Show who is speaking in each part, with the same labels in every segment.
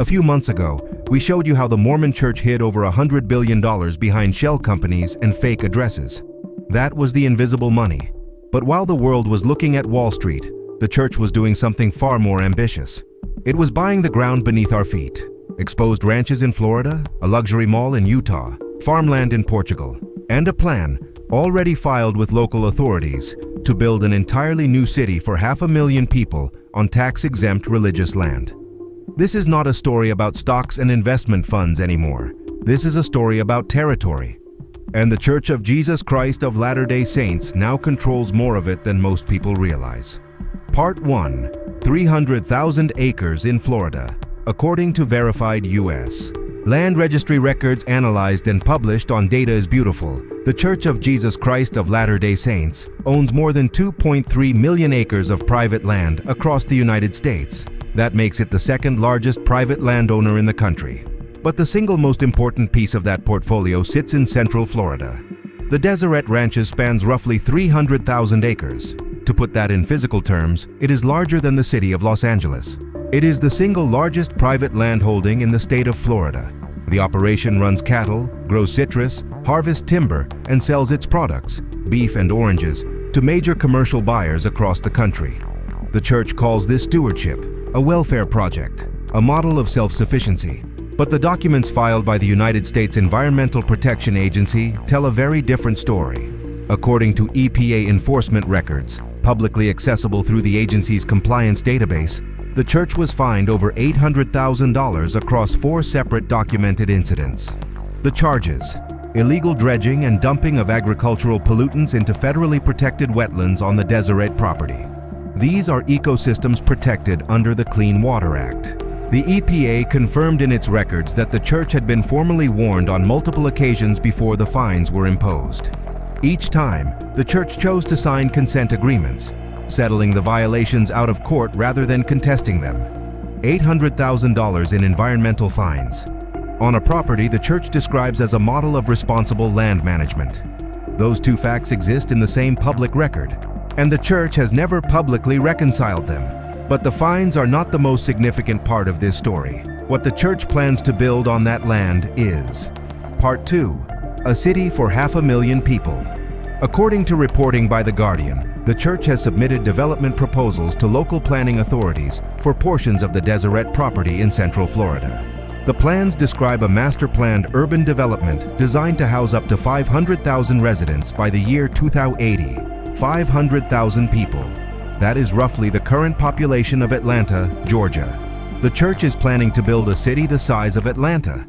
Speaker 1: A few months ago, we showed you how the Mormon Church hid over $100 billion behind shell companies and fake addresses. That was the invisible money. But while the world was looking at Wall Street, the church was doing something far more ambitious. It was buying the ground beneath our feet. Exposed ranches in Florida, a luxury mall in Utah, farmland in Portugal, and a plan, already filed with local authorities, to build an entirely new city for 500,000 people on tax-exempt religious land. This is not a story about stocks and investment funds anymore. This is a story about territory. And the Church of Jesus Christ of Latter-day Saints now controls more of it than most people realize. Part 1. 300,000 acres in Florida, according to verified U.S. land registry records analyzed and published on Data is Beautiful. The Church of Jesus Christ of Latter-day Saints owns more than 2.3 million acres of private land across the United States. That makes it the second largest private landowner in the country. But the single most important piece of that portfolio sits in Central Florida. The Deseret Ranches spans roughly 300,000 acres. To put that in physical terms, it is larger than the city of Los Angeles. It is the single largest private landholding in the state of Florida. The operation runs cattle, grows citrus, harvests timber, and sells its products, beef and oranges, to major commercial buyers across the country. The church calls this stewardship, a welfare project, a model of self-sufficiency. But the documents filed by the United States Environmental Protection Agency tell a very different story. According to EPA enforcement records, publicly accessible through the agency's compliance database, the church was fined over $800,000 across 4 separate documented incidents. The charges: illegal dredging and dumping of agricultural pollutants into federally protected wetlands on the Deseret property. These are ecosystems protected under the Clean Water Act. The EPA confirmed in its records that the church had been formally warned on multiple occasions before the fines were imposed. Each time, the church chose to sign consent agreements, settling the violations out of court rather than contesting them. $800,000 in environmental fines on a property the church describes as a model of responsible land management. Those two facts exist in the same public record, and the church has never publicly reconciled them. But the fines are not the most significant part of this story. What the church plans to build on that land is Part 2. A city for 500,000 people. According to reporting by The Guardian, the church has submitted development proposals to local planning authorities for portions of the Deseret property in Central Florida. The plans describe a master-planned urban development designed to house up to 500,000 residents by the year 2080. 500,000 people. That is roughly the current population of Atlanta, Georgia. The church is planning to build a city the size of Atlanta,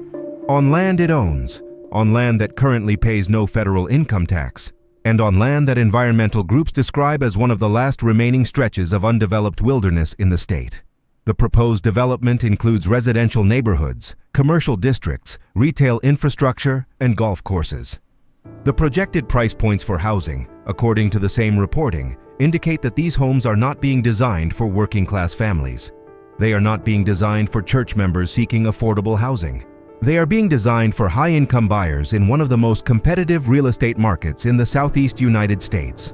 Speaker 1: on land it owns, on land that currently pays no federal income tax, and on land that environmental groups describe as one of the last remaining stretches of undeveloped wilderness in the state. The proposed development includes residential neighborhoods, commercial districts, retail infrastructure, and golf courses. The projected price points for housing, according to the same reporting, indicate that these homes are not being designed for working-class families. They are not being designed for church members seeking affordable housing. They are being designed for high-income buyers in one of the most competitive real estate markets in the Southeast United States.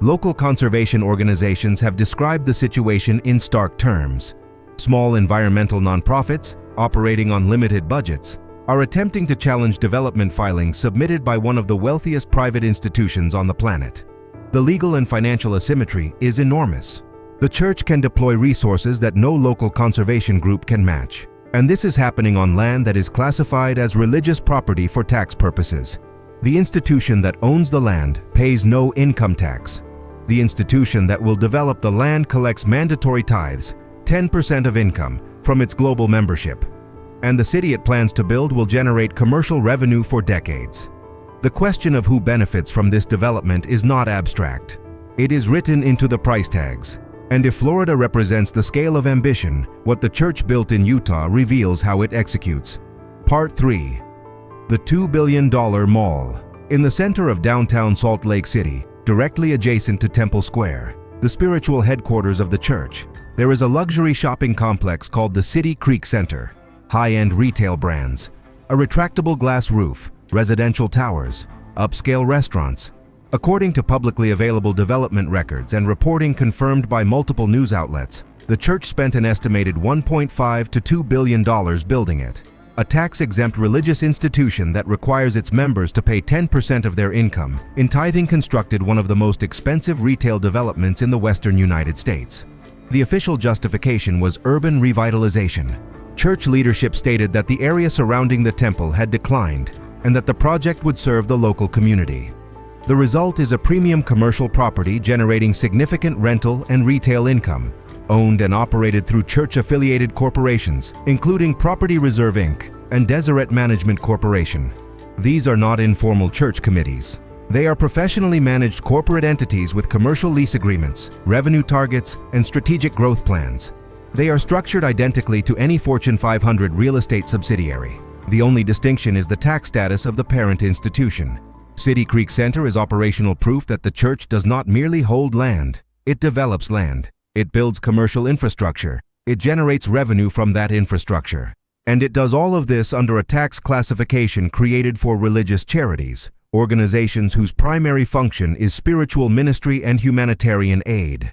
Speaker 1: Local conservation organizations have described the situation in stark terms. Small environmental nonprofits, operating on limited budgets, are attempting to challenge development filings submitted by one of the wealthiest private institutions on the planet. The legal and financial asymmetry is enormous. The church can deploy resources that no local conservation group can match. And this is happening on land that is classified as religious property for tax purposes. The institution that owns the land pays no income tax. The institution that will develop the land collects mandatory tithes, 10% of income, from its global membership. And the city it plans to build will generate commercial revenue for decades. The question of who benefits from this development is not abstract. It is written into the price tags. And if Florida represents the scale of ambition, what the church built in Utah reveals how it executes. Part 3. The $2 billion mall. In the center of downtown Salt Lake City, directly adjacent to Temple Square, the spiritual headquarters of the church, there is a luxury shopping complex called the City Creek Center. High-end retail brands, a retractable glass roof, residential towers, upscale restaurants. According to publicly available development records and reporting confirmed by multiple news outlets, The church spent an estimated $1.5 to $2 billion building it. A tax-exempt religious institution that requires its members to pay 10% of their income in tithing constructed one of the most expensive retail developments in the western United States. The official justification was urban revitalization. Church leadership stated that the area surrounding the temple had declined and that the project would serve the local community. The result is a premium commercial property generating significant rental and retail income, owned and operated through church-affiliated corporations, including Property Reserve Inc. and Deseret Management Corporation. These are not informal church committees. They are professionally managed corporate entities with commercial lease agreements, revenue targets, and strategic growth plans. They are structured identically to any Fortune 500 real estate subsidiary. The only distinction is the tax status of the parent institution. City Creek Center is operational proof that the church does not merely hold land, it develops land. It builds commercial infrastructure. It generates revenue from that infrastructure. And it does all of this under a tax classification created for religious charities, organizations whose primary function is spiritual ministry and humanitarian aid.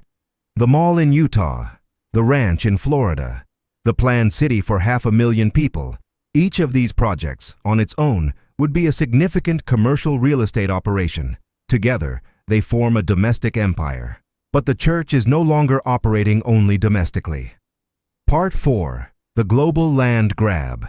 Speaker 1: The mall in Utah, the ranch in Florida, the planned city for 500,000 people. Each of these projects, on its own, would be a significant commercial real estate operation. Together, they form a domestic empire. But the church is no longer operating only domestically. Part 4. The Global Land Grab.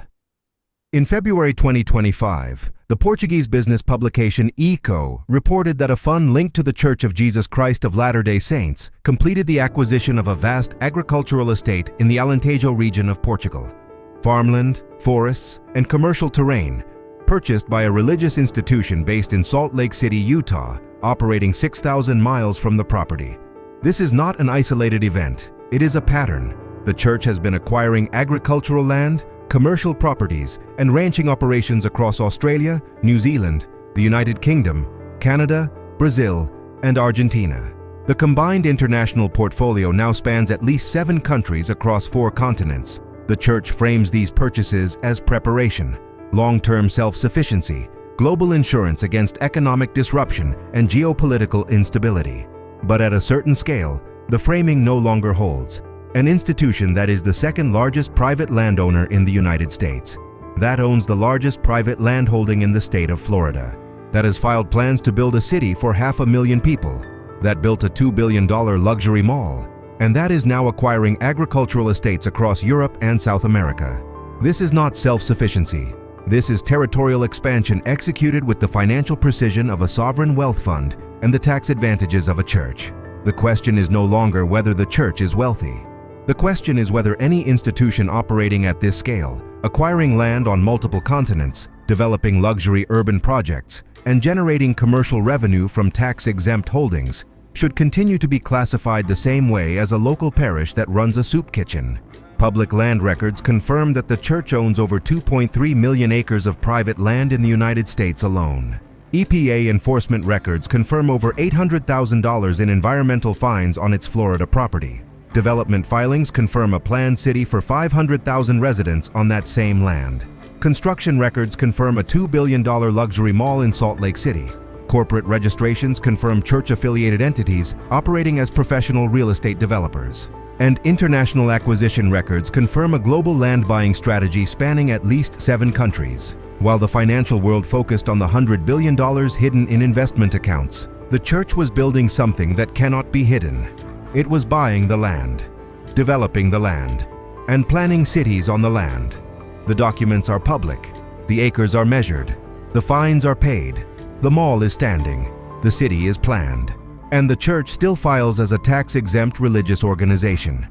Speaker 1: In February 2025, the Portuguese business publication ECO reported that a fund linked to the Church of Jesus Christ of Latter-day Saints completed the acquisition of a vast agricultural estate in the Alentejo region of Portugal. Farmland, forests, and commercial terrain, purchased by a religious institution based in Salt Lake City, Utah, operating 6,000 miles from the property. This is not an isolated event, it is a pattern. The church has been acquiring agricultural land, commercial properties, and ranching operations across Australia, New Zealand, the United Kingdom, Canada, Brazil, and Argentina. The combined international portfolio now spans at least 7 countries across 4 continents. The church frames these purchases as preparation, long-term self-sufficiency, global insurance against economic disruption, and geopolitical instability. But at a certain scale, the framing no longer holds. An institution that is the second largest private landowner in the United States, that owns the largest private landholding in the state of Florida, that has filed plans to build a city for 500,000 people, that built a $2 billion luxury mall, and that is now acquiring agricultural estates across Europe and South America. This is not self-sufficiency. This is territorial expansion executed with the financial precision of a sovereign wealth fund and the tax advantages of a church. The question is no longer whether the church is wealthy. The question is whether any institution operating at this scale, acquiring land on multiple continents, developing luxury urban projects, and generating commercial revenue from tax-exempt holdings, should continue to be classified the same way as a local parish that runs a soup kitchen. Public land records confirm that the church owns over 2.3 million acres of private land in the United States alone. EPA enforcement records confirm over $800,000 in environmental fines on its Florida property. Development filings confirm a planned city for 500,000 residents on that same land. Construction records confirm a $2 billion luxury mall in Salt Lake City. Corporate registrations confirm church-affiliated entities operating as professional real estate developers. And international acquisition records confirm a global land buying strategy spanning at least 7 countries. While the financial world focused on the $100 billion hidden in investment accounts, the church was building something that cannot be hidden. It was buying the land, developing the land, and planning cities on the land. The documents are public, the acres are measured, the fines are paid, the mall is standing, the city is planned, and the church still files as a tax-exempt religious organization.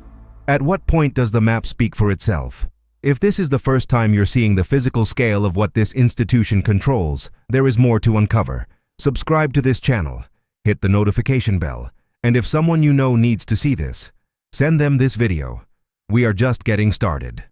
Speaker 1: At what point does the map speak for itself? If this is the first time you're seeing the physical scale of what this institution controls, there is more to uncover. Subscribe to this channel, hit the notification bell, and if someone you know needs to see this, send them this video. We are just getting started.